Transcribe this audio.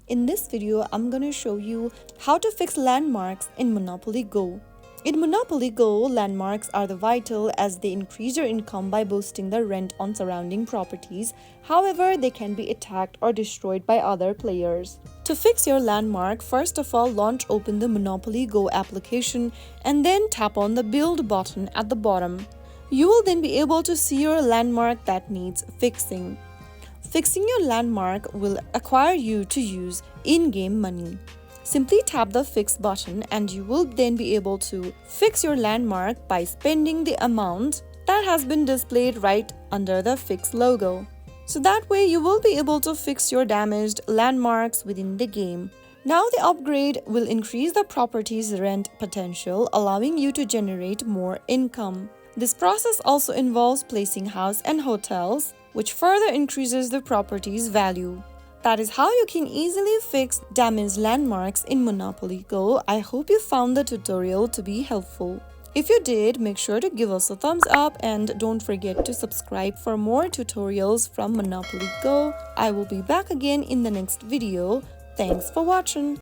In this video, I'm gonna show you how to fix landmarks in Monopoly Go. In Monopoly Go, landmarks are vital as they increase your income by boosting the rent on surrounding properties. However, they can be attacked or destroyed by other players. To fix your landmark, first of all, open the Monopoly Go application and then tap on the build button at the bottom. You will then be able to see your landmark that needs fixing. Fixing your landmark will require you to use in-game money. Simply tap the Fix button and you will then be able to fix your landmark by spending the amount that has been displayed right under the Fix logo. So that way you will be able to fix your damaged landmarks within the game. Now the upgrade will increase the property's rent potential, allowing you to generate more income. This process also involves placing house and hotels, which further increases the property's value. That is how you can easily fix damaged landmarks in Monopoly Go. I hope you found the tutorial to be helpful. If you did, make sure to give us a thumbs up and don't forget to subscribe for more tutorials from Monopoly Go. I will be back again in the next video. Thanks for watching.